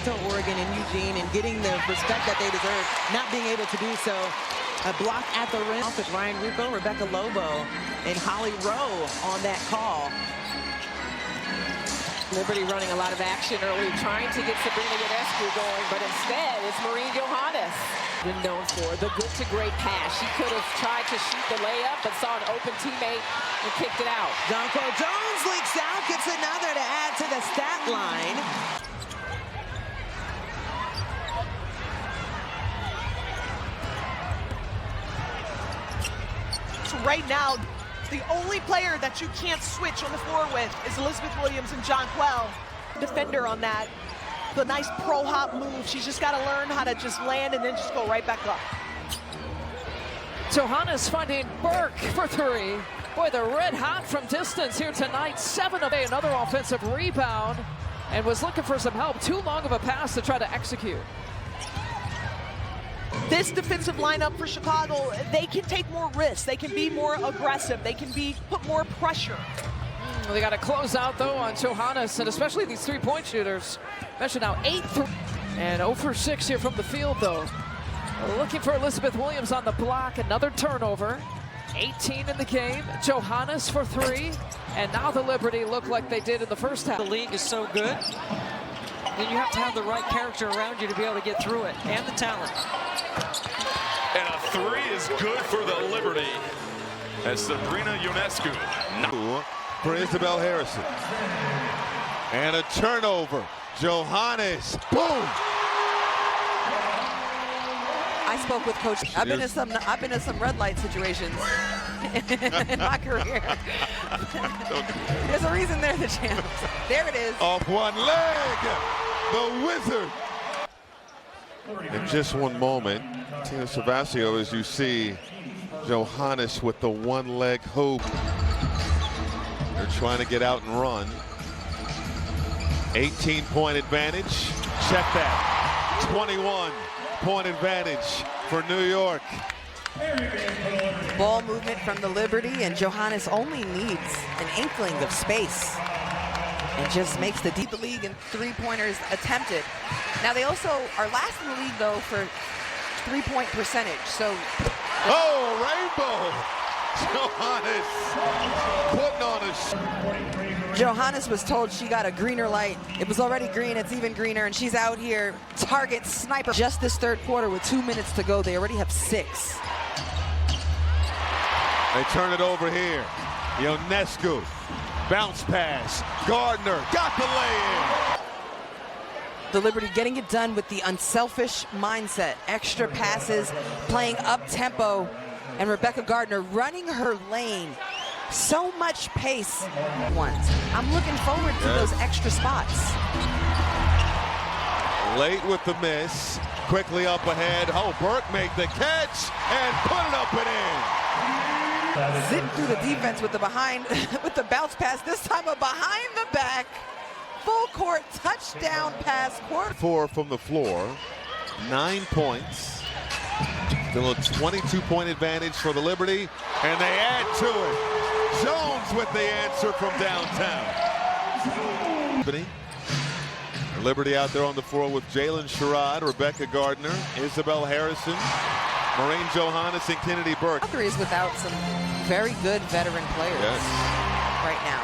to Oregon and Eugene and getting the respect that they deserve, not being able to do so. A block at the rim with Ryan Rucco, Rebecca Lobo, and Holly Rowe on that call. Liberty running a lot of action early, trying to get Sabrina Ionescu going, but instead it's Maureen Johannès. Been known for the good to great pass. She could have tried to shoot the layup, but saw an open teammate and kicked it out. Jonquel Jones leaks out, gets another to add to the stat line. Right now, the only player that you can't switch on the floor with is Elizabeth Williams and Jonquel. Defender on that. The nice pro hop move. She's just got to learn how to just land and then just go right back up. Johannès finding Burke for three. Boy, they're red hot from distance here tonight. 7 of 8, another offensive rebound, and was looking for some help. Too long of a pass to try to execute. This defensive lineup for Chicago, they can take more risks. They can be more aggressive. They can put more pressure. They got to close out, though, on Johannès, and especially these three-point shooters. Mentioned now 8 and 0 for 6 here from the field, though. Looking for Elizabeth Williams on the block. Another turnover. 18 in the game. Johannès for 3. And now the Liberty look like they did in the first half. The league is so good. Then you have to have the right character around you to be able to get through it, and the talent. And a 3 is good for the Liberty, as Sabrina Ionescu for Isabel Harrison. And a turnover. Johannès. Boom! I spoke with Coach. I've been in some red light situations in my career. There's a reason they're the champs. There it is. Off one leg, the Wizard. In just one moment, Tina Savasio, as you see Johannès with the one-leg hoop. They're trying to get out and run. 18-point advantage. Check that. 21-point advantage for New York. Ball movement from the Liberty, and Johannès only needs an inkling of space and just makes the league in three-pointers attempted. Now they also are last in the league though for three-point percentage. So rainbow! Johannès putting on a Johannès was told she got a greener light. It was already green, it's even greener, and she's out here target sniper. Just this third quarter with 2 minutes to go, they already have 6. They turn it over here. Ionescu, bounce pass. Gardner got the lay-in. The Liberty getting it done with the unselfish mindset. Extra passes, playing up-tempo, and Rebecca Gardner running her lane. So much pace. I'm looking forward to those extra spots. Late with the miss. Quickly up ahead. Oh, Burke make the catch and put it up and in. Zip through the defense with the with the bounce pass. This time a behind the back, full court touchdown pass. 4 from the floor. 9 points. Still a 22-point advantage for the Liberty, and they add to it. Jones with the answer from downtown. Liberty out there on the floor with Jalen Sherrod, Rebecca Gardner, Isabel Harrison, Maureen Johannès, and Kennedy Burke. Valkyries without some very good veteran players right now.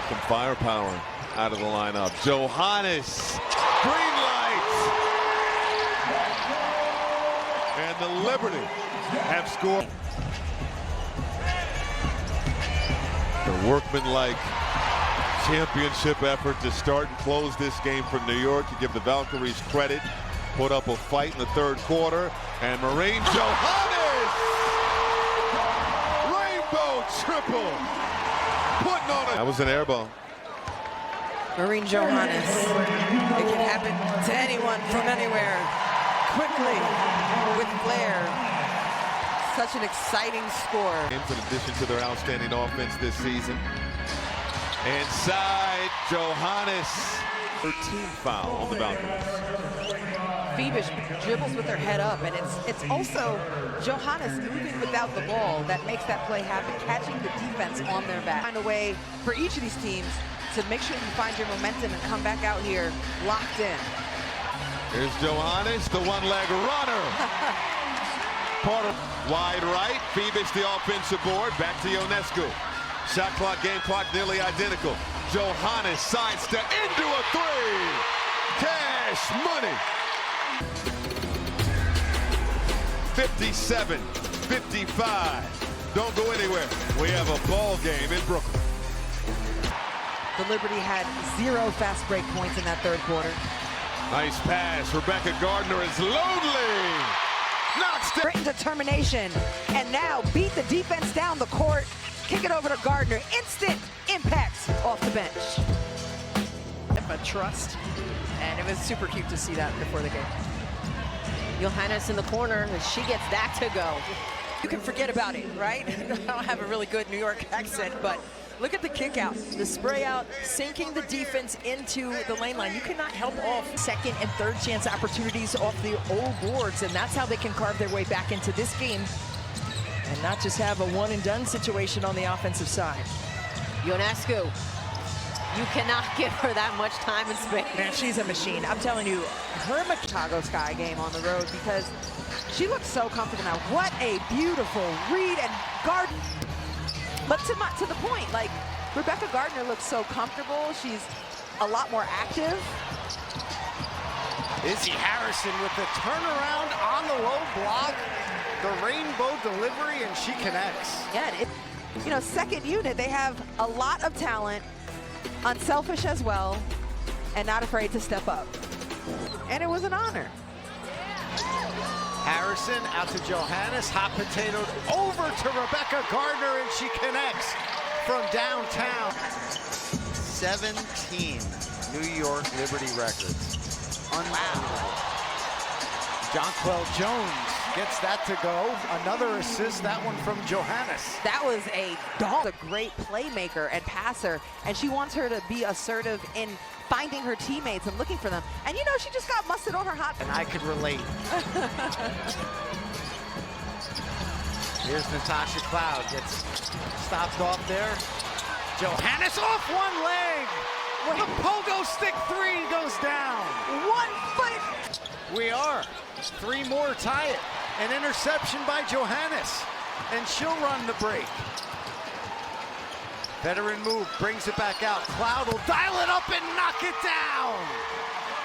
Some firepower out of the lineup. Johannès, green light. And the Liberty have scored. The workmanlike championship effort to start and close this game for New York. You give the Valkyries credit. Put up a fight in the third quarter. And Maureen Johannès! Rainbow triple! Putting on it. That was an air ball. Maureen Johannès. It can happen to anyone from anywhere. Quickly, with flair. Such an exciting score. In addition to their outstanding offense this season. Inside, Johannès. 13th foul on the Valkyries. Phoebus dribbles with her head up, and it's also Johannès moving without the ball that makes that play happen, catching the defense on their back. Find a way for each of these teams to make sure you find your momentum and come back out here locked in. Here's Johannès, the one-leg runner. Porter wide right. Phoebus the offensive board. Back to Ionescu. Shot clock, game clock nearly identical. Johannès sidestep into a three. Cash money. 57-55. Don't go anywhere. We have a ball game in Brooklyn. The Liberty had 0 fast break points in that third quarter. Nice pass. Rebecca Gardner is lonely. Knocks down. Great determination, and now beat the defense down the court. Kick it over to Gardner. Instant impact off the bench. But trust, and it was super cute to see that before the game. Johannès in the corner, and she gets that to go. You can forget about it, right? I don't have a really good New York accent, but look at the kick out, the spray out, sinking the defense into the lane line. You cannot help off second and third chance opportunities off the old boards, and that's how they can carve their way back into this game and not just have a one and done situation on the offensive side. Ionescu, you cannot give her that much time and space. Man, she's a machine. I'm telling you, her Chicago Sky game on the road, because she looks so comfortable now. What a beautiful read and guard. But to the point, like, Rebecca Gardner looks so comfortable. She's a lot more active. Izzy Harrison with the turnaround on the low block, the rainbow delivery, and she connects. Yeah, you know, second unit, they have a lot of talent, unselfish as well, and not afraid to step up. And it was an honor. Harrison out to Johannès, hot potatoed over to Rebecca Gardner, and she connects from downtown. 17 New York Liberty records. Unbelievable. Jonquel Jones gets that to go. Another assist, that one from Johannès. That was a great playmaker and passer, and she wants her to be assertive in finding her teammates and looking for them. And you know, she just got busted on her hot. And I could relate. Here's Natasha Cloud, gets stopped off there. Johannès off one leg. The pogo stick three goes down. 1 foot. We are. 3 more tie it. An interception by Johannès, and she'll run the break. Veteran move, brings it back out. Cloud will dial it up and knock it down.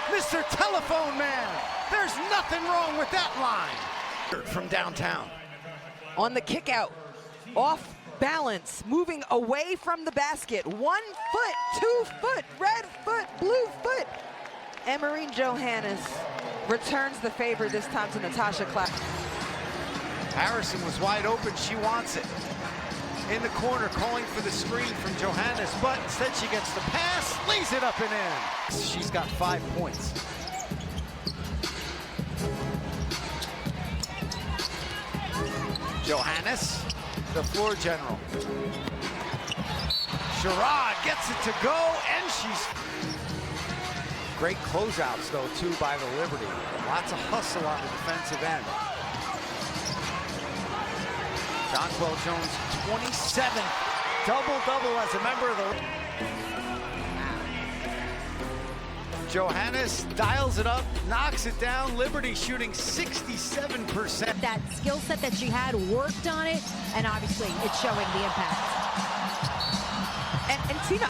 Mr. Telephone Man, there's nothing wrong with that line. From downtown. On the kick out, off balance, moving away from the basket. 1 foot, 2 foot, red foot, blue foot. Emerine Johannès returns the favor, this time to Natasha Cloud. Harrison was wide open, she wants it. In the corner, calling for the screen from Johannès, but instead she gets the pass, lays it up and in. She's got 5 points. Johannès, the floor general. Sherrod gets it to go, and she's... Great closeouts, though, too, by the Liberty. Lots of hustle on the defensive end. Jonquel Jones, 27, double-double as a member of the... Johannès dials it up, knocks it down. Liberty shooting 67%. That skill set that she had, worked on it, and obviously it's showing the impact. And Tina.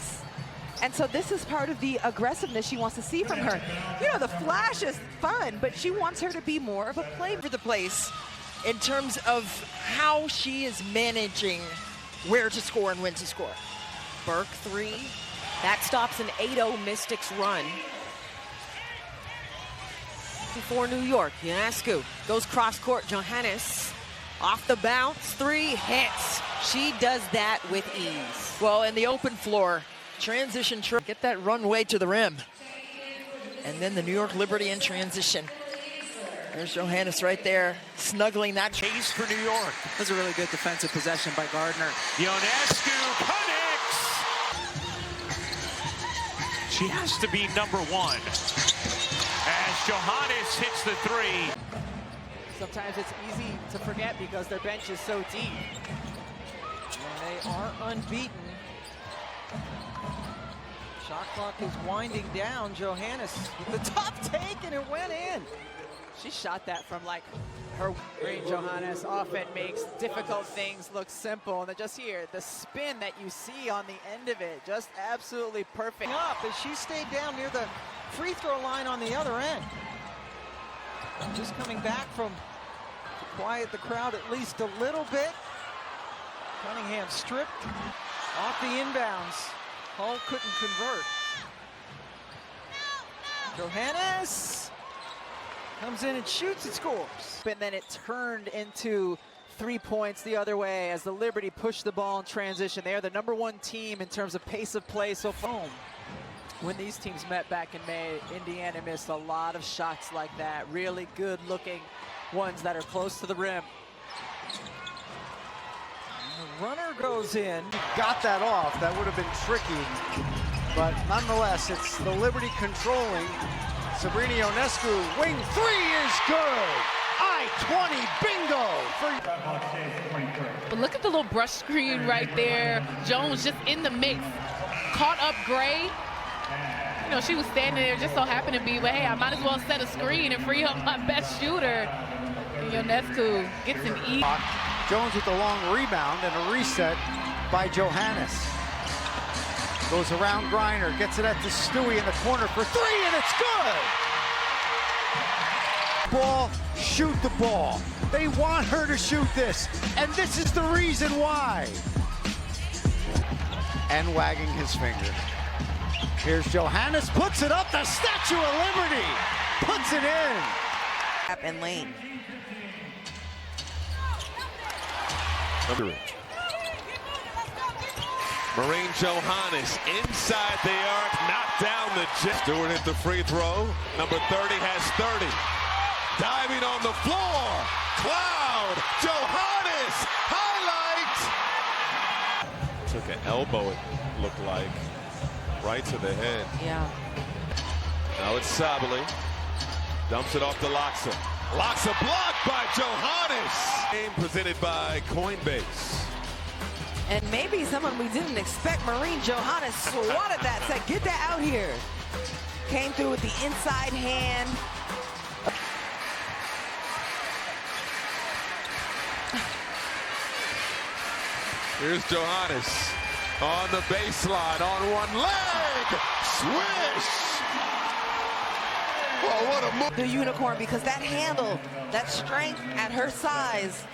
And so this is part of the aggressiveness she wants to see from her. You know, the flash is fun, but she wants her to be more of a play for the place in terms of how she is managing where to score and when to score. Burke 3. That stops an 8-0 Mystics run. For New York, Ionescu goes cross court. Johannès off the bounce, 3 hits. She does that with ease. Well, in the open floor, transition, get that runway to the rim. And then the New York Liberty in transition. There's Johannès right there, snuggling that chase for New York. That's a really good defensive possession by Gardner. Ionescu connects. She has to be number 1. As Johannès hits the 3. Sometimes it's easy to forget because their bench is so deep. And they are unbeaten. Shot clock is winding down. Johannès with the top take, and it went in. She shot that from like her. Johannès often makes difficult things look simple. And then just here, the spin that you see on the end of it, just absolutely perfect. Up as she stayed down near the free throw line on the other end. Just coming back from to quiet the crowd at least a little bit. Cunningham stripped off the inbounds. Hull couldn't convert. Johannès comes in and shoots and scores. And then it turned into 3 points the other way as the Liberty pushed the ball in transition. They are the #1 team in terms of pace of play so far. When these teams met back in May, Indiana missed a lot of shots like that. Really good looking ones that are close to the rim. The runner goes in. Got that off. That would have been tricky. But nonetheless, it's the Liberty controlling. Sabrina Ionescu, wing three is good. I-20 bingo. But look at the little brush screen right there. Jones just in the mix. Caught up great. You know, she was standing there, just so happened to be, but hey, I might as well set a screen and free up my best shooter. And Ionescu gets an E. Jones with the long rebound and a reset by Johannès. Goes around Griner, gets it at the Stewie in the corner for three, and it's good! Ball, shoot the ball. They want her to shoot this, and this is the reason why. And wagging his finger. Here's Johannès, puts it up, the Statue of Liberty, puts it in. And lane. Maureen Johannès inside the arc, knocked down the jet. Stewart hit the free throw. Number 30 has 30. Diving on the floor. Cloud. Johannès. Highlight. Took an elbow, it looked like. Right to the head. Yeah. Now it's Sabali. Dumps it off to Loxa. Loxa blocked by Johannès. Game presented by Coinbase. And maybe someone we didn't expect, Maureen Johannès swatted that, said, get that out here. Came through with the inside hand. Here's Johannès on the baseline, on one leg. Swish! Oh, what a move. The unicorn, because that handle, that strength at her size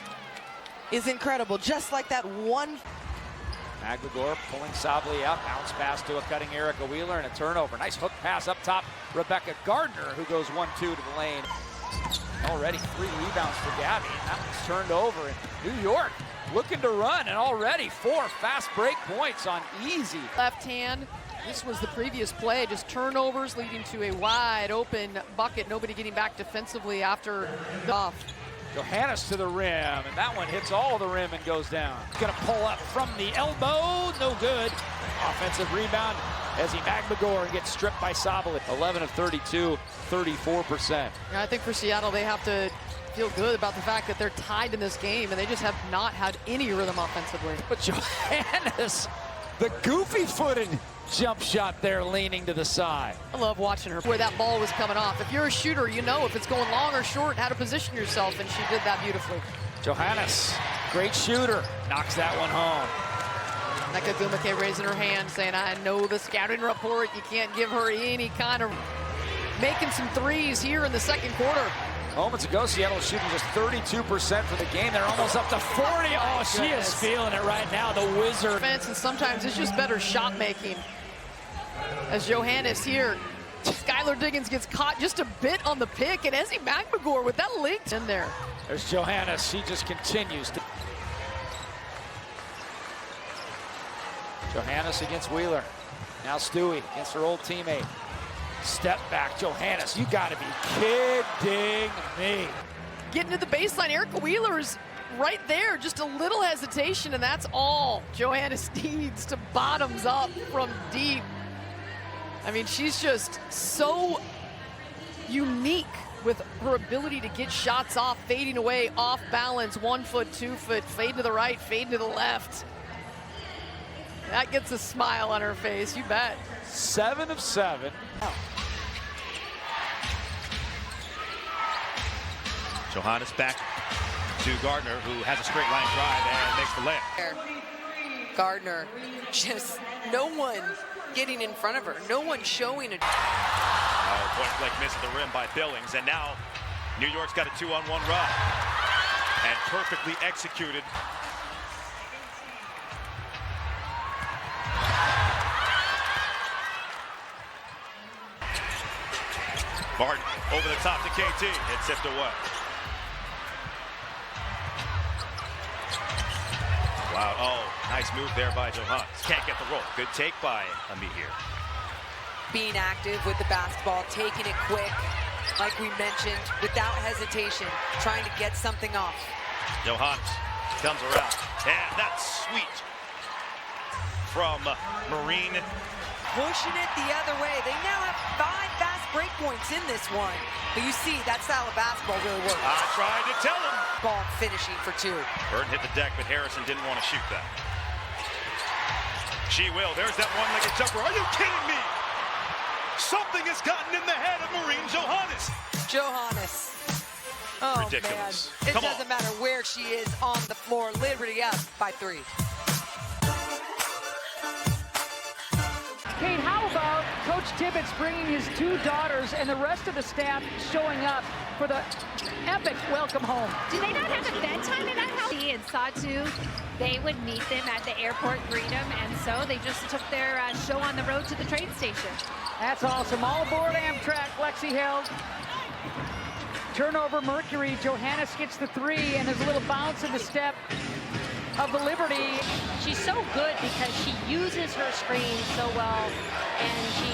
is incredible. Just like that one. Magligor pulling Sabali up, bounce pass to a cutting Erica Wheeler, and a turnover. Nice hook pass up top, Rebecca Gardner, who goes 1-2 to the lane. Already 3 rebounds for Gabby, and that one's turned over. And New York looking to run, and already 4 fast break points on easy. Left hand. This was the previous play, just turnovers leading to a wide open bucket. Nobody getting back defensively after off. Johannès to the rim, and that one hits all the rim and goes down. Gonna pull up from the elbow, no good. Offensive rebound as he Magligor and gets stripped by Sabali. 11 of 32, 34%. I think for Seattle, they have to feel good about the fact that they're tied in this game, and they just have not had any rhythm offensively. But Johannès, the goofy-footed jump shot there, leaning to the side. I love watching her where that ball was coming off. If you're a shooter, you know if it's going long or short, how to position yourself, and she did that beautifully. Johannès, great shooter, knocks that one home. Nneka Ogwumike raising her hand, saying, I know the scouting report. You can't give her any kind of making some threes here in the second quarter. Moments ago, Seattle shooting just 32% for the game. They're almost up to 40. Oh, she is feeling it right now, the wizard. And sometimes it's just better shot making. As Johannès here, Skylar Diggins gets caught just a bit on the pick, and Ezzy Magligor with that link in there. There's Johannès. She just continues to. Johannès against Wheeler. Now Stewie against her old teammate. Step back, Johannès. You got to be kidding me. Getting to the baseline, Erica Wheeler is right there. Just a little hesitation, and that's all Johannès needs to bottoms up from deep. I mean, she's just so unique with her ability to get shots off, fading away, off balance, 1 foot, 2 foot, fade to the right, fade to the left. That gets a smile on her face, you bet. 7 of 7. Johannès back to Gardner, who has a straight line drive and makes the layup. Gardner, just no one getting in front of her, no one showing it. Point blank miss at the rim by Billings, and now New York's got a 2-on-1 run. And perfectly executed. Martin over the top to KT. It's tipped away. Wow. Oh, nice move there by Johannès. Can't get the roll. Good take by Ami here. Being active with the basketball, taking it quick, like we mentioned, without hesitation, trying to get something off. Johannès comes around, and that's sweet from Marine. Pushing it the other way. They now have 5 fast break points in this one. But you see, that style of basketball really works. I tried to tell him. Ball finishing for 2. Burton hit the deck, but Harrison didn't want to shoot that. She will. There's that one-legged jumper. Are you kidding me? Something has gotten in the head of Marine Johannès. Johannès. Oh, Ridiculous. Man. It doesn't matter where she is on the floor. Liberty up by 3. Kate, how about Coach Tibbetts bringing his 2 daughters and the rest of the staff showing up for the epic welcome home? Do they not have a bedtime in that house? And Sawtooth, they would meet them at the airport, greet them, and so they just took their show on the road to the train station. That's awesome. All aboard Amtrak, Lexi Hill. Turnover, Mercury. Johannès gets the 3, and there's a little bounce in the step of the Liberty. She's so good because she uses her screen so well, and she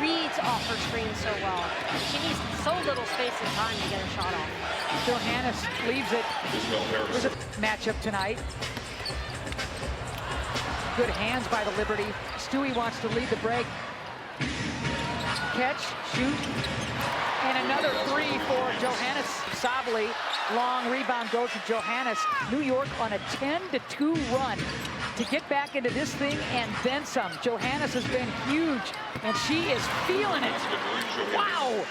reads off her screen so well. She needs so little space and time to get her shot off. Johannès leaves it. There's a matchup tonight. Good hands by the Liberty. Stewie wants to lead the break. Catch, shoot, and another 3 for Johannès. Sably, long rebound goes to Johannès. New York on a 10-2 run to get back into this thing and then some. Johannès has been huge, and she is feeling it. Wow!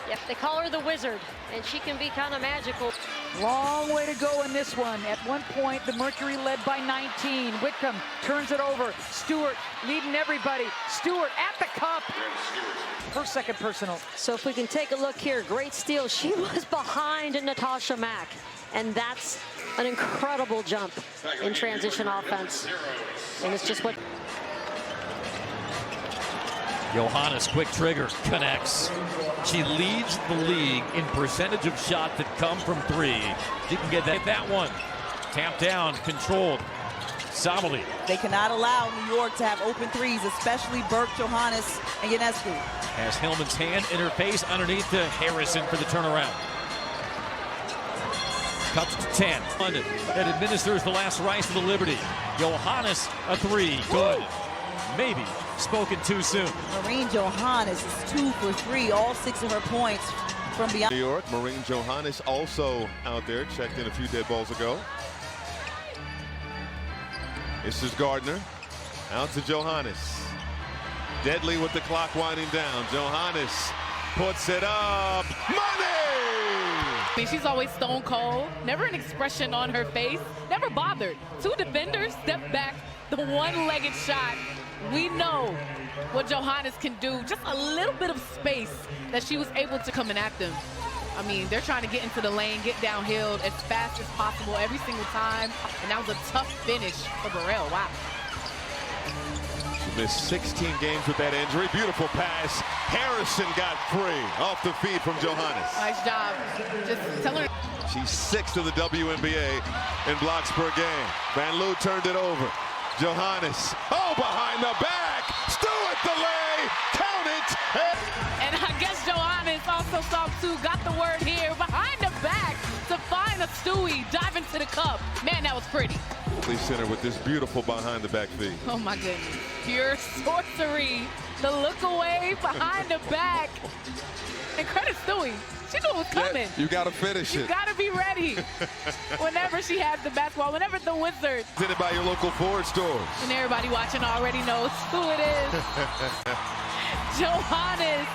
Yep, they call her the Wizard, and she can be kind of magical. Long way to go in this one. At one point, the Mercury led by 19. Whitcomb turns it over. Stewart leading everybody. Stewart at the cup. Her second personal. So if we can take a look here, great steal. She was behind Natasha Mack, and that's an incredible jump in transition offense. And it's just what... Johannès, quick trigger, connects. She leads the league in percentage of shots that come from 3. She can get that one. Tamped down, controlled. Sably. They cannot allow New York to have open 3s, especially Burke, Johannès, and Ionescu. Has Hillman's hand in her face underneath to Harrison for the turnaround. Cuts to 10. London that administers the last rites of the Liberty. Johannès, a 3. Good. Maybe spoken too soon. Marine Johannès is 2 for 3, all 6 of her points from beyond. New York, Marine Johannès also out there, checked in a few dead balls ago. This is Gardner, out to Johannès. Deadly with the clock winding down. Johannès puts it up. Money! I mean, she's always stone cold, never an expression on her face, never bothered. 2 defenders step back, the one-legged shot. We know what Johannès can do. Just a little bit of space that she was able to come in at them. I mean, they're trying to get into the lane, get downhill as fast as possible every single time. And that was a tough finish for Burrell. Wow. She missed 16 games with that injury. Beautiful pass. Harrison got free off the feed from Johannès. Nice job. Just tell her. She's 6th in the WNBA in blocks per game. Van Loo turned it over. Johannès, oh, behind the back. Stewart the lay. Count it. And I guess Johannès also saw too, got the word here, behind the back to find a Stewie, dive into the cup. Man, that was pretty. Center with this beautiful behind the back feed. Oh my goodness, pure sorcery. The look away behind the back. And credit Stewie. doing. She knew it was coming. You got to finish You it. got to be ready. Whenever she has the basketball, whenever the Wizard. Did it by your local Ford stores. And everybody watching already knows who it is. Johannès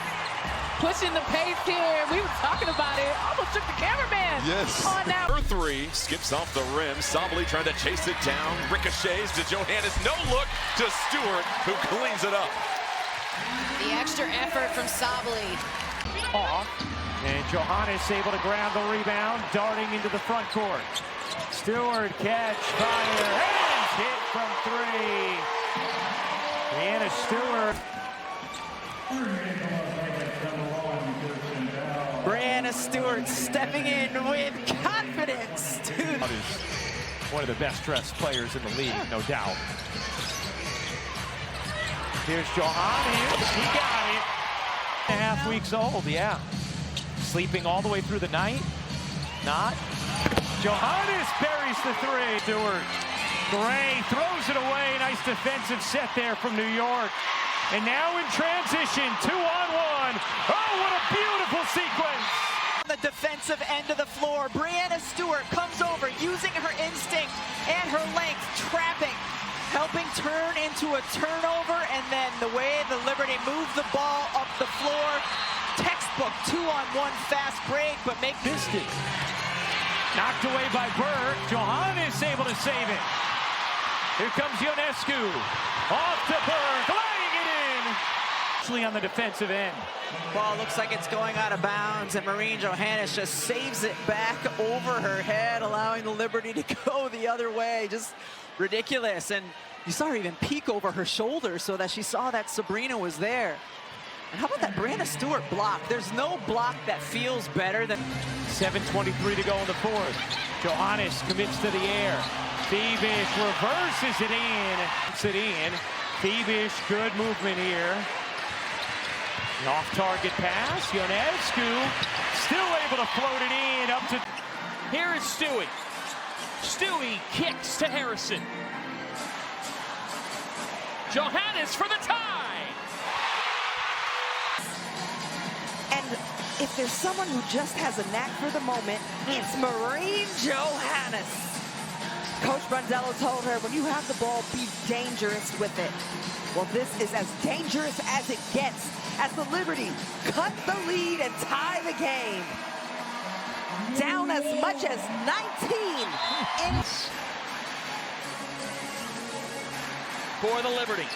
pushing the pace here. We were talking about it. Almost took the cameraman. Yes. On now. Her three skips off the rim. Sabally trying to chase it down. Ricochets to Johannès. No look to Stewart, who cleans it up. The extra effort from Sabally. Off. And Johannès able to grab the rebound, darting into the front court. Stewart catch, fire, and hit from three. Brianna Stewart. Brianna Stewart stepping in with confidence. One of the best dressed players in the league, no doubt. Here's Johannès. He got it. 2.5 weeks old, yeah. Sleeping all the way through the night. Not. Johannès buries the three. Stewart. Gray throws it away. Nice defensive set there from New York. And now in transition, 2-on-1. Oh, what a beautiful sequence. On the defensive end of the floor, Brianna Stewart comes over using her instinct and her length, trapping, helping turn into a turnover, and then the way the Liberty moved the ball up the floor, textbook 2-on-1 fast break, but make missed it. Knocked away by Burke. Johannès able to save it. Here comes Ionescu. Off to Burke, laying it in. Actually on the defensive end. Ball looks like it's going out of bounds, and Maureen Johannès just saves it back over her head, allowing the Liberty to go the other way. Just ridiculous. And you saw her even peek over her shoulder so that she saw that Sabrina was there. And how about that Brianna Stewart block? There's no block that feels better than... 7:23 to go in the fourth. Johannès commits to the air. Thiebish reverses it in. Puts it in. Thiebish, good movement here. An off-target pass. Ionescu still able to float it in up to... Here is Stewie. Stewie kicks to Harrison. Johannès for the tie. And if there's someone who just has a knack for the moment, it's Maureen Johannès. Coach Brundello told her, when you have the ball, be dangerous with it. Well, this is as dangerous as it gets as the Liberty cut the lead and tie the game. Down as much as 19 inches. For the Liberty.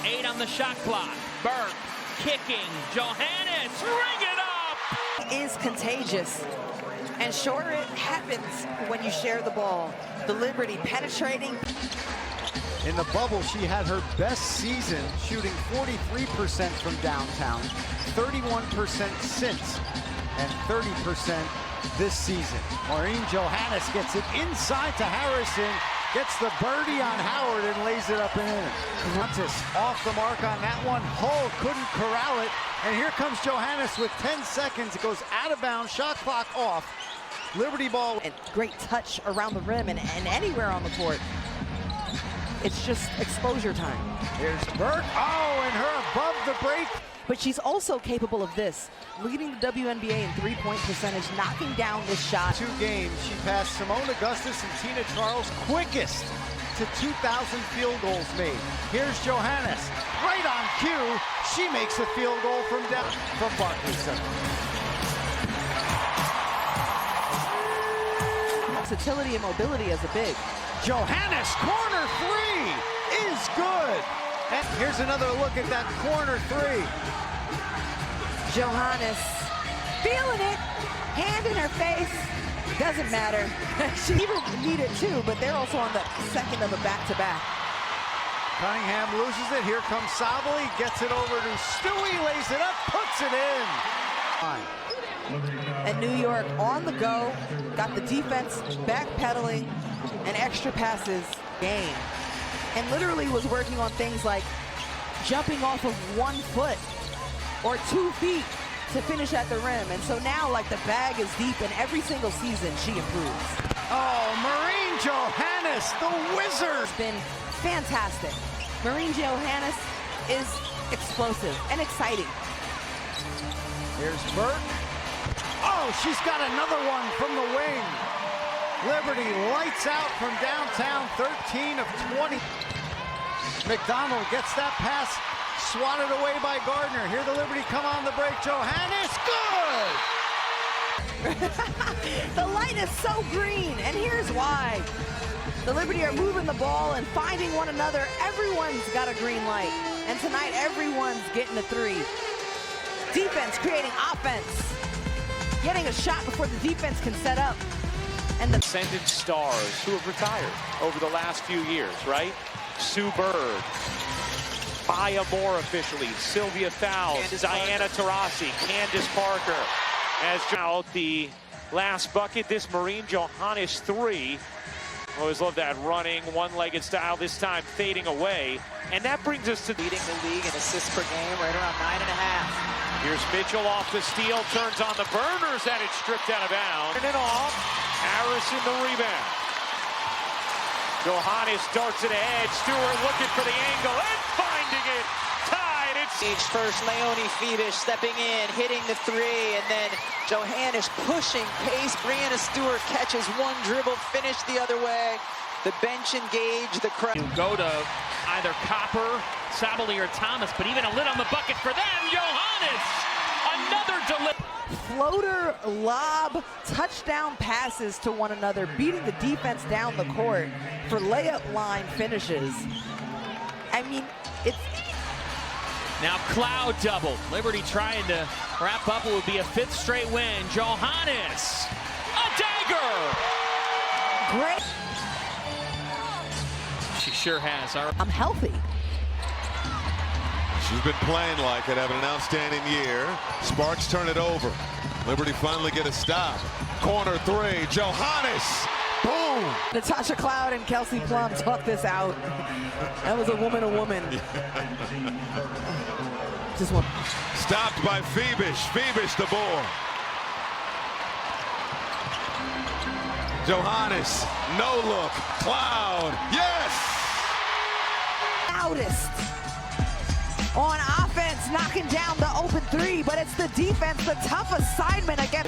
8 on the shot clock. Burke kicking. Johannès, ring it up! Is contagious. And sure, it happens when you share the ball. The Liberty penetrating. In the bubble, she had her best season, shooting 43% from downtown, 31% since, and 30% this season. Maureen Johannès gets it inside to Harrison, gets the birdie on Howard and lays it up and in. Qantas off the mark on that one. Hull couldn't corral it. And here comes Johannès with 10 seconds. It goes out of bounds, shot clock off. Liberty ball. And great touch around the rim and anywhere on the court. It's just exposure time. Here's Burke. Oh, and her above the break. But she's also capable of this, leading the WNBA in three-point percentage, knocking down this shot. 2 games, she passed Simone Augustus and Tina Charles quickest to 2,000 field goals made. Here's Johannès, right on cue. She makes a field goal from Barclays Center. Versatility and mobility as a big. Johannès, corner 3 is good. And here's another look at that corner 3. Johannès feeling it, hand in her face. Doesn't matter. She even needed 2, but they're also on the second of a back-to-back. Cunningham loses it. Here comes Sabally, gets it over to Stewie, lays it up, puts it in. And New York on the go, got the defense backpedaling and extra passes game. And literally was working on things like jumping off of 1 foot or 2 feet to finish at the rim. And so now, like, the bag is deep, and every single season she improves. Oh, Maureen Johannès, the wizard! Been fantastic. Maureen Johannès is explosive and exciting. Here's Burke. Oh, she's got another one from the wing. Liberty lights out from downtown, 13 of 20. McDonald gets that pass swatted away by Gardner. Here the Liberty come on the break. Johannès, good! The light is so green, and here's why. The Liberty are moving the ball and finding one another. Everyone's got a green light, and tonight everyone's getting a three. Defense creating offense, getting a shot before the defense can set up. And the ascended stars who have retired over the last few years, right? Sue Bird, Maya Moore officially, Sylvia Fowles, Diana Taurasi, Candace Parker. As out the last bucket, this Maureen Johannès three. Always love that running, one-legged style, this time fading away. And that brings us to leading the league in assists per game, right around 9.5. Here's Mitchell off the steal, turns on the burners, and it's stripped out of bounds. Turn it off, Harrison the rebound. Johannès darts it ahead, Stewart looking for the angle and finding it. Tied, it's Each first, Leonie Febish stepping in, hitting the three, and then Johannès pushing pace. Brianna Stewart catches one dribble, finish the other way. The bench engaged, the crowd. You go to either Copper, Sabally, or Thomas, but even a lid on the bucket for them. Johannès, another delivery. floater, lob, touchdown passes to one another, beating the defense down the court for layup line finishes. I mean, it's... Now Cloud double. Liberty trying to wrap up what would be a 5th straight win. Johannès, a dagger! Great. She sure has. I'm healthy. She's been playing like it, having an outstanding year. Sparks turn it over. Liberty finally get a stop. Corner three, Johannès, boom! Natasha Cloud and Kelsey Plum talk this out. That was a woman. Just one. Stopped by Febish. Febish the board. Johannès, no look. Cloud, yes! Loudest on offense, knocking down the open three, but it's the defense, the tough assignment again.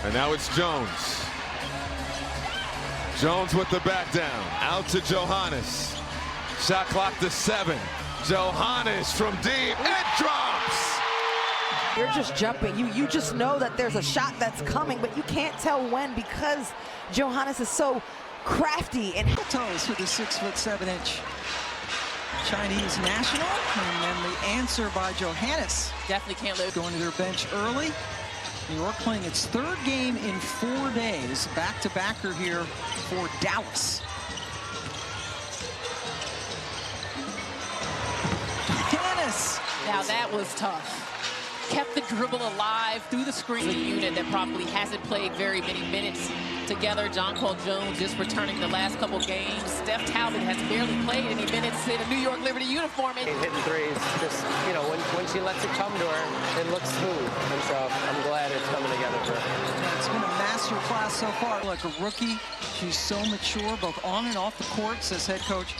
And now it's Jones. Jones with the back down. Out to Johannès. Shot clock to 7. Johannès from deep. It drops. You're just jumping. You just know that there's a shot that's coming, but you can't tell when because Johannès is so crafty and toes for the 6'7" Chinese national, and then the answer by Johannès. Definitely can't lose. Going to their bench early. New York playing its 3rd game in 4 days. Back-to-backer here for Dallas. Johannès. Now that was tough. Kept the dribble alive through the screen. The unit that probably hasn't played very many minutes together. Jonquel Jones just returning the last couple games. Steph Talbot has barely played any minutes in a New York Liberty uniform. Hitting threes, just, you know, when she lets it come to her, it looks smooth. And so I'm glad it's coming together for her. It's been a master class so far. Like a rookie, she's so mature, both on and off the court, says head coach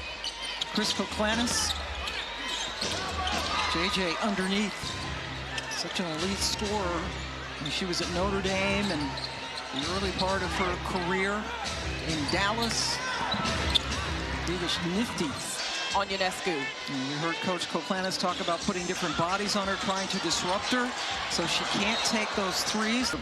Chris Koklanis. JJ underneath. Such an elite scorer. And she was at Notre Dame and the early part of her career in Dallas. Davis nifty. On Ionescu. And we heard Coach Koklanis talk about putting different bodies on her, trying to disrupt her, so she can't take those threes.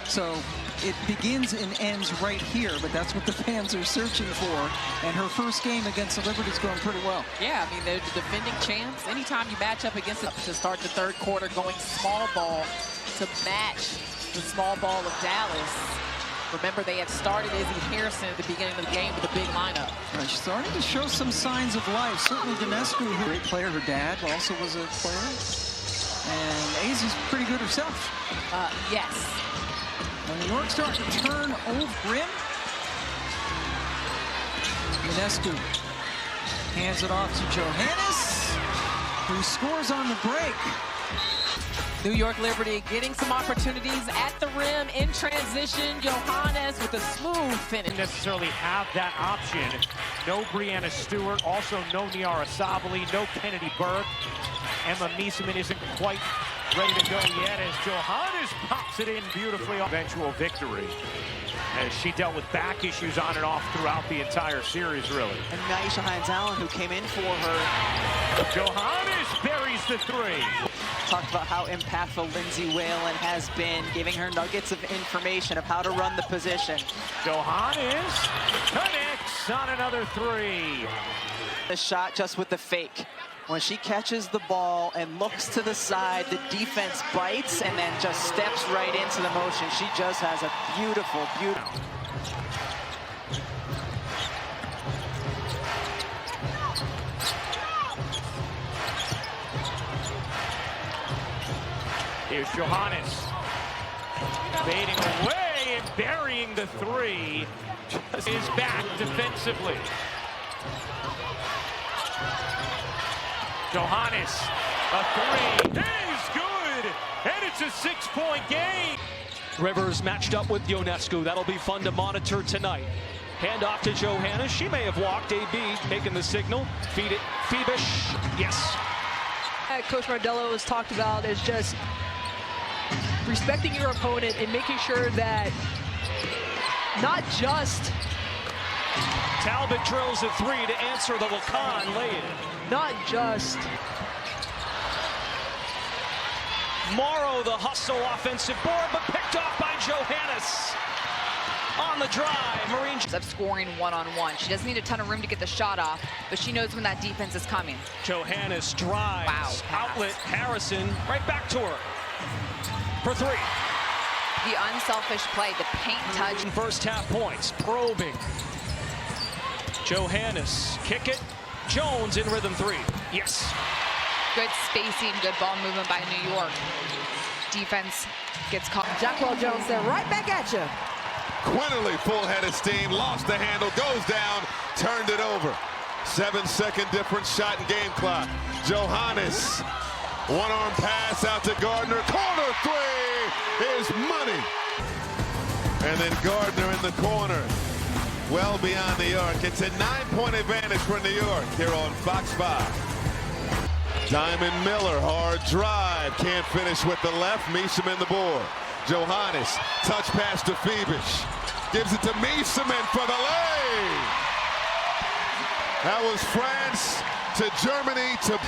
So it begins and ends right here, but that's what the fans are searching for. And her first game against the Liberty is going pretty well. Yeah, I mean, they're the defending champs. Anytime you match up against it to start the 3rd quarter, going small ball to match the small ball of Dallas. Remember, they had started Izzy Harrison at the beginning of the game with a big lineup. Right, she's starting to show some signs of life. Certainly Ionescu, who great player. Her dad also was a player. And Izzy's pretty good herself. Yes. When New York starting to turn old rim, Ionescu hands it off to Johannès, who scores on the break. New York Liberty getting some opportunities at the rim in transition. Johannès with a smooth finish. Didn't necessarily have that option. No Brianna Stewart, also no Niara Sabally, no Kennedy Burke. Emma Mieseman isn't quite ready to go yet as Johannès pops it in beautifully. Eventual victory as she dealt with back issues on and off throughout the entire series, really. And Nyesha Hines-Allen, who came in for her. Johannès buries the three. Talked about how impactful Lindsay Whalen has been, giving her nuggets of information of how to run the position. Johannès connects on another three. The shot just with the fake. When she catches the ball and looks to the side, the defense bites and then just steps right into the motion. She just has a beautiful, beautiful. Here's Johannès. Fading away and burying the three. Is back defensively. Johannès, a three, is good, and it's a 6-point game. Rivers matched up with Ionescu. That'll be fun to monitor tonight. Hand off to Johannès. She may have walked. AB making the signal. Feed it. Phoebish. Yes. Coach Mardello has talked about is just respecting your opponent and making sure that not just Talbot drills a three to answer the Lacan lay-in. Not just Morrow, the hustle offensive board, but picked off by Johannès. On the drive, Marine of scoring one-on-one. She doesn't need a ton of room to get the shot off, but she knows when that defense is coming. Johannès drives. Wow. Outlet, Harrison, right back to her. For three. The unselfish play, the paint touch. First half points, probing. Johannès, kick it. Jones in rhythm three. Yes. Good spacing, good ball movement by New York. Defense gets caught. Jackwell Jones there, right back at you. Quinterly, full head of steam, lost the handle, goes down, turned it over. 7-second difference, shot and game clock. Johannès, one-arm pass out to Gardner. Corner three is money. And then Gardner in the corner. Well beyond the arc. It's a 9-point advantage for New York here on Fox 5. Diamond Miller, hard drive. Can't finish with the left. Meeseman the board. Johannès, touch pass to Phoebish. Gives it to Meeseman for the lay. That was France to Germany to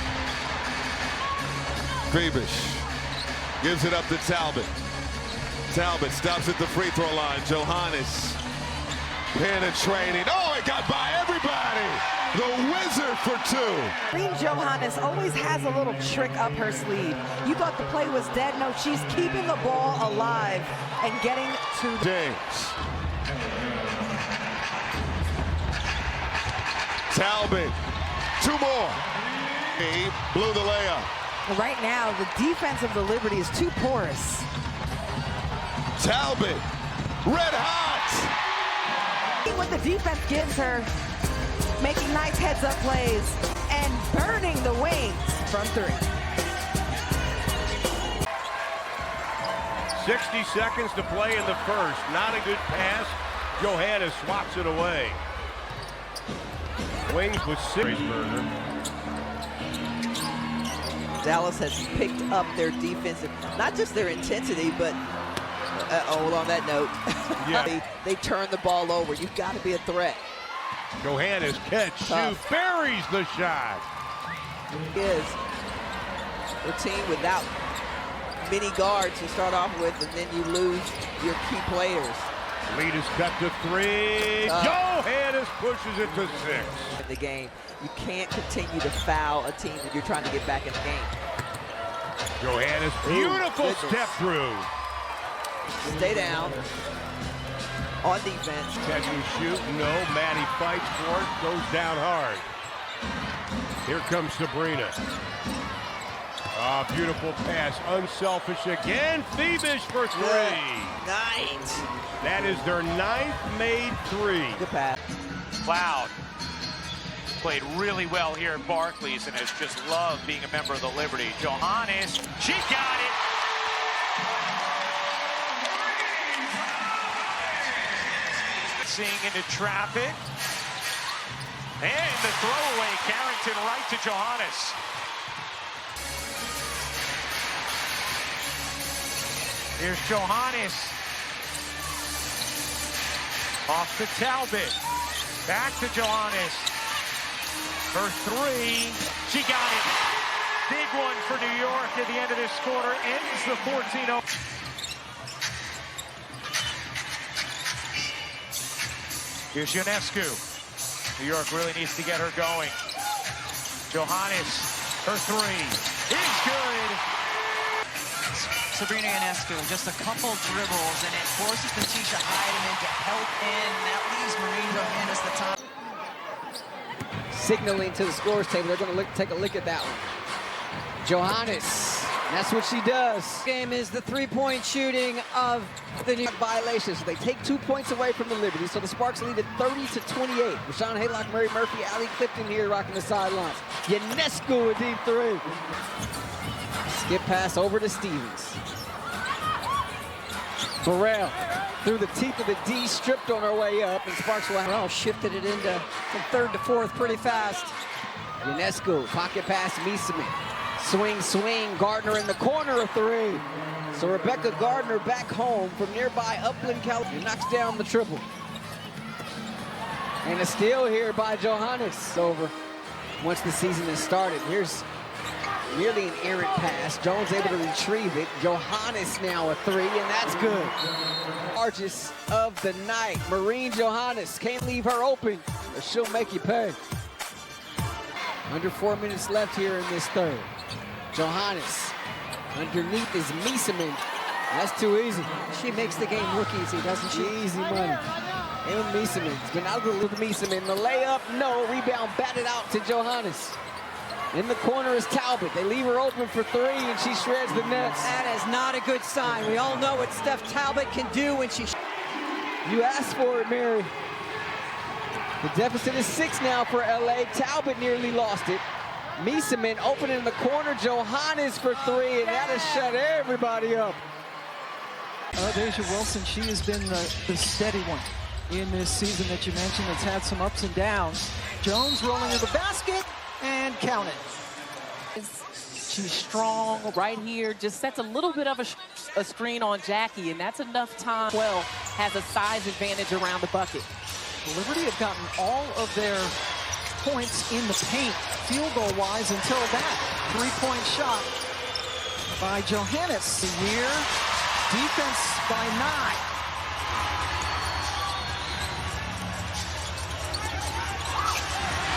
Phoebish. Gives it up to Talbot. Talbot stops at the free throw line. Johannès. Penetrating. Oh, it got by everybody. The wizard for two. Green Johannès always has a little trick up her sleeve. You thought the play was dead. No, she's keeping the ball alive and getting to the James. Talbot. Two more. He blew the layup. Right now, the defense of the Liberty is too porous. Talbot. Red hot. What the defense gives her, making nice heads-up plays and burning the wings from three. 60 seconds to play in the first. Not a good pass. Johannès swats it away. Wings with series burner. Dallas has picked up their defensive, not just their intensity, but on that note, yeah. they turn the ball over. You've got to be a threat. Johannès catch, shoot, buries the shot. It is a team without many guards to start off with, and then you lose your key players. Lead is cut to three. Johannès pushes it to 6. In the game, you can't continue to foul a team that you're trying to get back in the game. Johannès, beautiful step through. Stay down on defense. Catch and shoot, no. Maddie fights for it, goes down hard. Here comes Sabrina. Beautiful pass, unselfish again. Phoebish for three. Nice. That is their 9th made three. Good pass. Cloud played really well here at Barclays and has just loved being a member of the Liberty. Johannès, she got it. Into traffic, and the throwaway, Carrington right to Johannès. Here's Johannès. Off to Talbot. Back to Johannès. Her three. She got it. Big one for New York at the end of this quarter. Ends the 14-0. Here's Ionescu. New York really needs to get her going. Johannès, her three is good. Sabrina Ionescu, just a couple dribbles, and it forces Natisha Heidemann to help in. That leaves Marie Johannès the top. Signaling to the scores table. They're going to take a look at that one. Johannès, that's what she does. Game is the three-point shooting of the New York violations. They take 2 points away from the Liberty, so the Sparks lead at 30-28. Rashawn Haylock, Murray Murphy, Allie Clifton here rocking the sidelines. Ionescu with deep three. Skip pass over to Stevens. Burrell through the teeth of the D, stripped on her way up, and Sparks will have shifted it into from third to fourth pretty fast. Ionescu, pocket pass, Miesemann. Swing, swing, Gardner in the corner, a three. So Rebecca Gardner back home from nearby Upland, California, knocks down the triple. And a steal here by Johannès over once the season has started. Here's nearly an errant pass. Jones able to retrieve it. Johannès now a three, and that's good. Largest of the night. Marie Johannès, can't leave her open, or she'll make you pay. Under 4 minutes left here in this third. Johannès, underneath is Miesemann. That's too easy. She makes the game look easy, doesn't she? Easy money. And Miesemann's been out with Miesemann. The layup, no. Rebound batted out to Johannès. In the corner is Talbot. They leave her open for three, and she shreds the nets. That is not a good sign. We all know what Steph Talbot can do when she... You asked for it, Mary. The deficit is 6 now for LA. Talbot nearly lost it. Miesemann open in the corner. Johannès for three, and that has shut everybody up. Deja Wilson, she has been the steady one in this season that you mentioned. It's had some ups and downs. Jones rolling to the basket and count it. She's strong right here, just sets a little bit of a screen on Jackie, and that's enough time. 12 has a size advantage around the bucket. Liberty have gotten all of their points in the paint, field goal wise, until that three-point shot by Johannès. Here, defense by 9.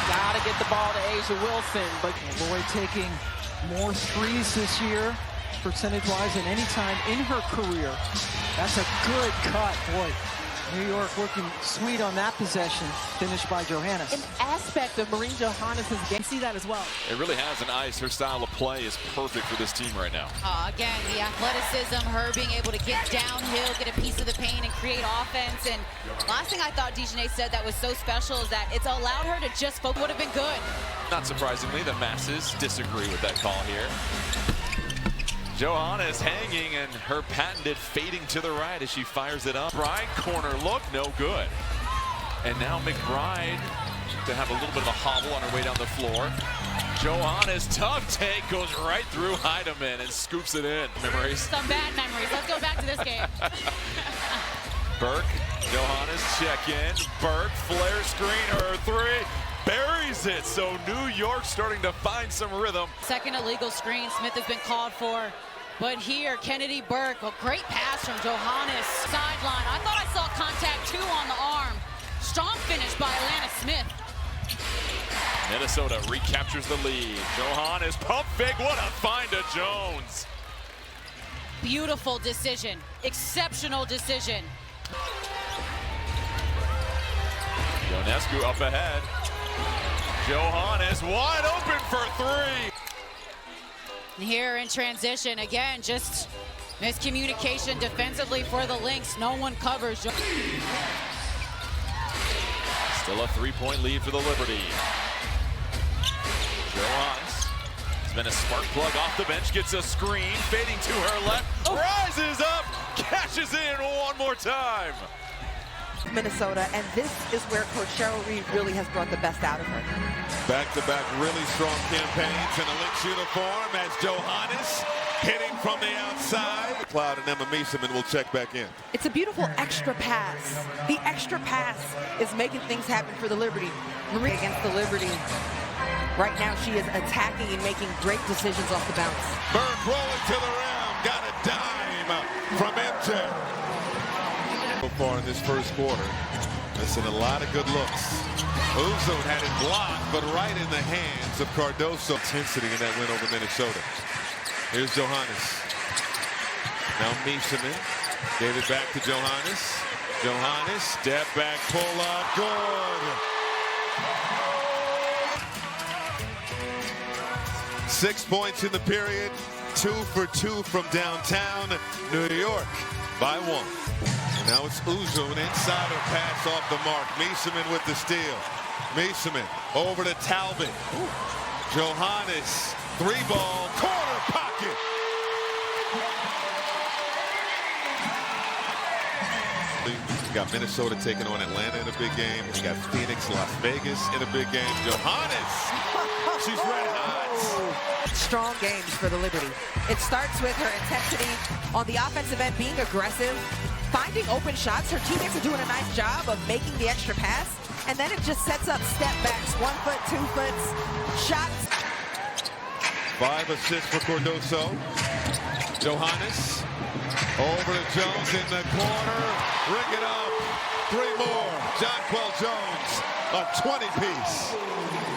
Gotta get the ball to Asia Wilson, but Lloyd taking more threes this year, percentage-wise, than any time in her career. That's a good cut, boy. New York looking sweet on that possession, finished by Johannès. An aspect of Marie Johannès' game. See that as well. It really has an ice. Her style of play is perfect for this team right now. Again, the athleticism, her being able to get downhill, get a piece of the paint, and create offense. And last thing I thought Johannès said that was so special is that it's allowed her to just focus. Would have been good. Not surprisingly, the masses disagree with that call here. Johannès hanging, and her patented fading to the right as she fires it up. McBride corner look, no good. And now McBride to have a little bit of a hobble on her way down the floor. Johannès, tough take, goes right through Heidemann and scoops it in. Memories. Some bad memories. Let's go back to this game. Burke, Johannès check in. Burke, flare screen, her three. Buries it, so New York starting to find some rhythm. Second illegal screen, Smith has been called for. But here, Kennedy Burke, a great pass from Johannès. Sideline, I thought I saw contact 2 on the arm. Strong finish by Atlanta Smith. Minnesota recaptures the lead. Johannès, pump fake, what a find to Jones. Beautiful decision, exceptional decision. Ionescu up ahead. Johannès wide open for three. Here in transition, again, just miscommunication defensively for the Lynx. No one covers. Still a three-point lead for the Liberty. Johannès has been a spark plug off the bench, gets a screen, fading to her left, rises up, cashes in one more time. Minnesota, and this is where Coach Cheryl Reed really has brought the best out of her. Back-to-back really strong campaigns in a Lynx uniform as Johannès hitting from the outside. Cloud and Emma Miesemann will check back in. It's a beautiful extra pass. The extra pass is making things happen for the Liberty. Marie against the Liberty. Right now she is attacking and making great decisions off the bounce. Burke rolling to the rim. Got a dime from MJ. So far in this first quarter. Listen, a lot of good looks. Uzun had it blocked, but right in the hands of Cardoso. Intensity in that win over Minnesota. Here's Johannès. Now Miesemann gave it back to Johannès. Johannès, step back, pull up, good. 6 points in the period, 2 for 2 from downtown New York by 1. And now it's Uzun inside her pass off the mark. Miesemann with the steal. Miesemann over to Talbot. Johannès, 3-ball, corner pocket. You got Minnesota taking on Atlanta in a big game. You got Phoenix, Las Vegas in a big game. Johannès, she's red hot. Strong games for the Liberty. It starts with her intensity on the offensive end, being aggressive, finding open shots. Her teammates are doing a nice job of making the extra pass, and then it just sets up step backs, 1 foot, 2 foot shots. 5 assists for Cardoso. Johannès over to Jones in the corner. Ring it up. 3 more. Jonquel Jones, a 20-piece.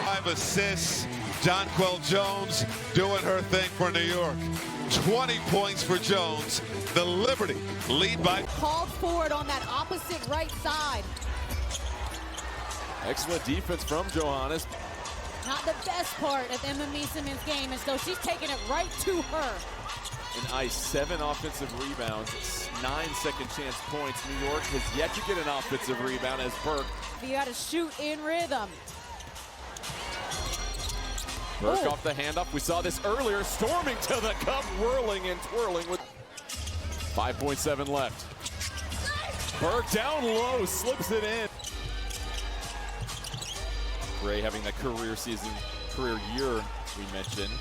5 assists. Jonquel Jones doing her thing for New York. 20 points for Jones. The Liberty lead by. Called forward on that opposite right side. Excellent defense from Johannès. Not the best part of Emma Miesemann's game, as though she's taking it right to her. An ice, 7 offensive rebounds, 9 second chance points. New York has yet to get an offensive rebound as Burke. You got to shoot in rhythm. Burke off the handoff. We saw this earlier, storming to the cup, whirling and twirling with 5.7 left. Burke down low, slips it in. Ray having that career season, career year we mentioned.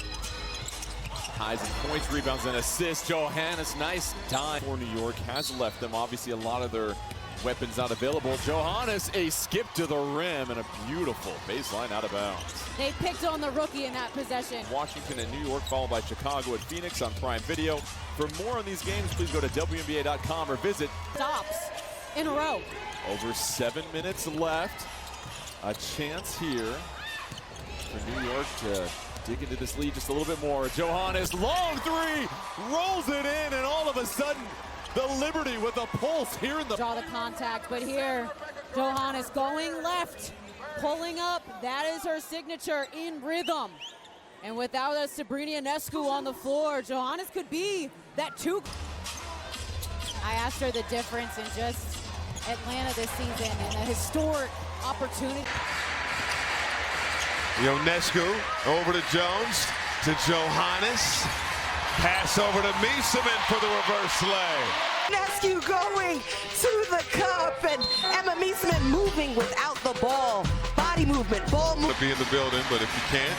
Highs in points, rebounds, and assists. Johannès, nice dime for New York. Has left them, obviously, a lot of their weapons not available. Johannès, a skip to the rim and a beautiful baseline out of bounds. They picked on the rookie in that possession. Washington and New York, followed by Chicago and Phoenix on Prime Video. For more on these games, please go to WNBA.com or visit. Stops in a row. Over 7 minutes left. A chance here for New York to dig into this lead just a little bit more. Johannès, long 3, rolls it in, and all of a sudden, the Liberty with a pulse here in the. Draw the contact, but here, Johannès going left, pulling up. That is her signature in rhythm. And without a Sabrina Ionescu on the floor, Johannès could be that 2. I asked her the difference in just Atlanta this season and a historic opportunity. Ionescu over to Jones, to Johannès. Pass over to Miesemann for the reverse lay. Ionescu going to the cup, and Emma Miesemann moving without the ball. Body movement, ball movement. Be in the building, but if you can't,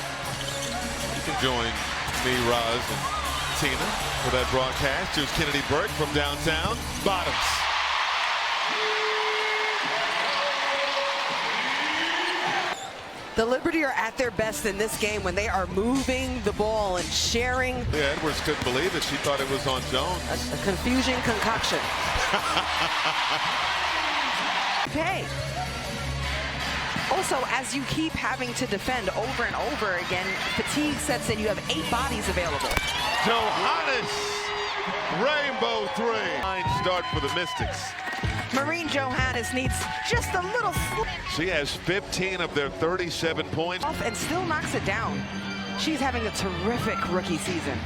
you can join me, Roz, and Tina for that broadcast. Here's Kennedy Burke from downtown. Bottoms. The Liberty are at their best in this game when they are moving the ball and sharing. Yeah, Edwards couldn't believe it. She thought it was on Jones. A confusion concoction. Okay. Also, as you keep having to defend over and over again, fatigue sets in. You have 8 bodies available. Johannès, rainbow 3. Fine start for the Mystics. Marine Johannès needs just a little slip. She has 15 of their 37 points. And still knocks it down. She's having a terrific rookie season.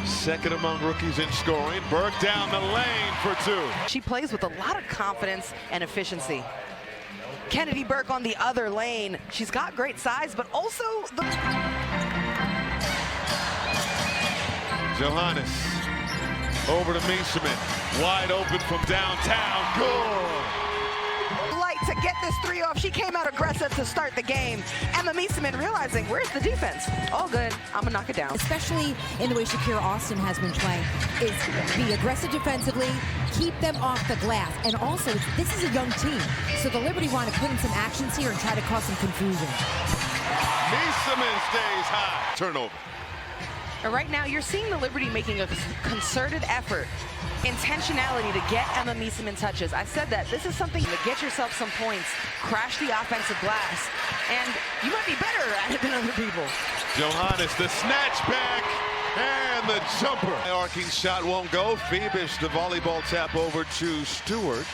Second among rookies in scoring. Burke down the lane for 2. She plays with a lot of confidence and efficiency. Kennedy Burke on the other lane. She's got great size, but also the... Johannès over to Miesemann. Wide open from downtown. Good. Light to get this three off. She came out aggressive to start the game. Emma Miesemann realizing, where's the defense? All good. I'm going to knock it down. Especially in the way Shakira Austin has been playing, is be aggressive defensively, keep them off the glass. And also, this is a young team, so the Liberty want to put in some actions here and try to cause some confusion. Miesemann stays high. Turnover. And right now, you're seeing the Liberty making a concerted effort, intentionality to get Emma Miesemann touches. I said that this is something to get yourself some points, crash the offensive glass, and you might be better at it than other people. Johannès, the snatch back, and the jumper. Arcing shot won't go. Phoebish, the volleyball tap over to Stewart.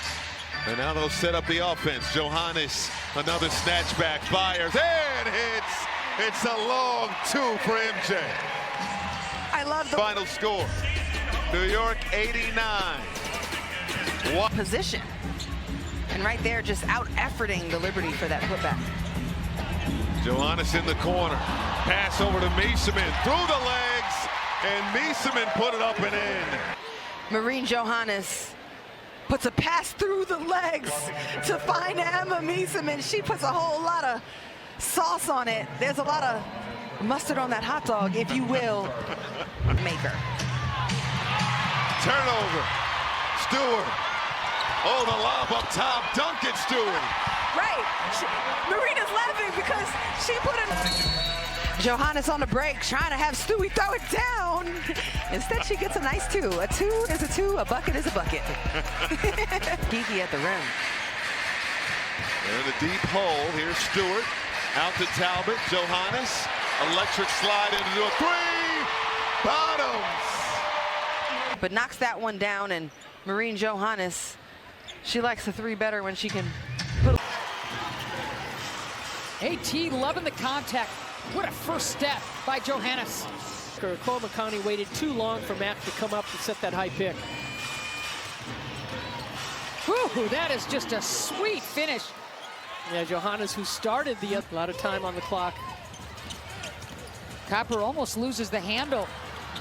And now they'll set up the offense. Johannès, another snatch back, fires, and hits. It's a long two for MJ. I love the final score. New York 89. What position? And right there, just out-efforting the Liberty for that putback. Johannès in the corner. Pass over to Miesemann through the legs, and Miesemann put it up and in. Marine Johannès puts a pass through the legs to find Emma Miesemann. She puts a whole lot of sauce on it. There's a lot of mustard on that hot dog, if you will. Maker. Turnover. Stewart. Oh, the lob up top. Dunk it, Stewart. Right. Marina's laughing because she put in. Johannès on the break, trying to have Stewie throw it down. Instead, she gets a nice two. A two is a two, a bucket is a bucket. Geeky at the rim. In a deep hole. Here's Stewart. Out to Talbot. Johannès. Electric slide into a three. Bottoms. But knocks that one down, and Marine Johannès, she likes the three better when she can put. AT loving the contact. What a first step by Johannès. Colma County waited too long for Matt to come up to set that high pick. Whew, that is just a sweet finish. Yeah, Johannès, who started a lot of time on the clock. Copper almost loses the handle.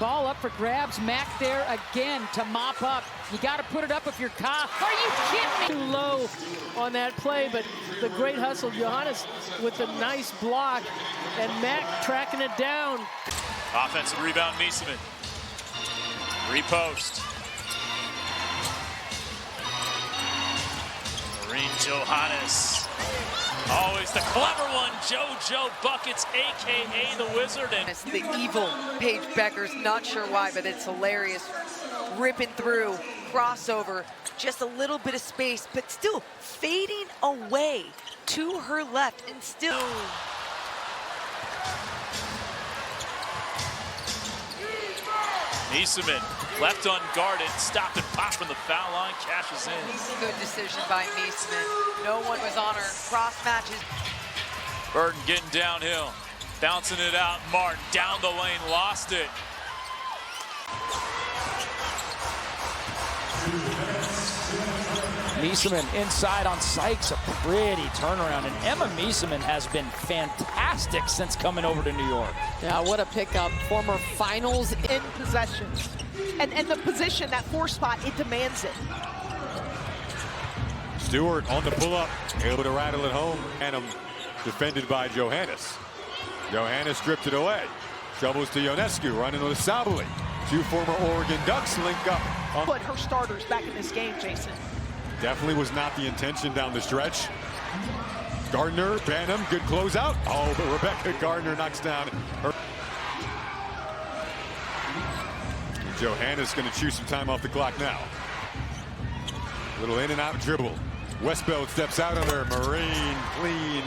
Ball up for grabs. Mack there again to mop up. You got to put it up if you're Cop. Are you kidding me? Too low on that play, but the great hustle. Johannès with a nice block, and Mack tracking it down. Offensive rebound, Miesemann. Repost. Marine Johannès. Always the clever one, JoJo Buckets, a.k.a. the Wizard. And it's the evil Paige Beckers, not sure why, but it's hilarious. Ripping through, crossover, just a little bit of space, but still fading away to her left and still. Miesemann, left unguarded, stopped and popped from the foul line, cashes in. Good decision by Miesemann. No one was on her. Cross matches. Burton getting downhill, bouncing it out. Martin down the lane, lost it. Miesemann inside on Sykes, a pretty turnaround. And Emma Miesemann has been fantastic since coming over to New York. Yeah, what a pickup. Former finals in possession. And the position, that 4 spot, it demands it. Stewart on the pull-up, able to rattle it home. And defended by Johannès. Johannès stripped it away. Doubles to Ionescu, running with Sabali. 2 former Oregon Ducks link up. Put her starters back in this game, Jason. Definitely was not the intention down the stretch. Gardner, Banham, good closeout. Oh, but Rebecca Gardner knocks down her. Johannès going to chew some time off the clock now. Little in and out dribble. Westbeld steps out on her. Marine, clean.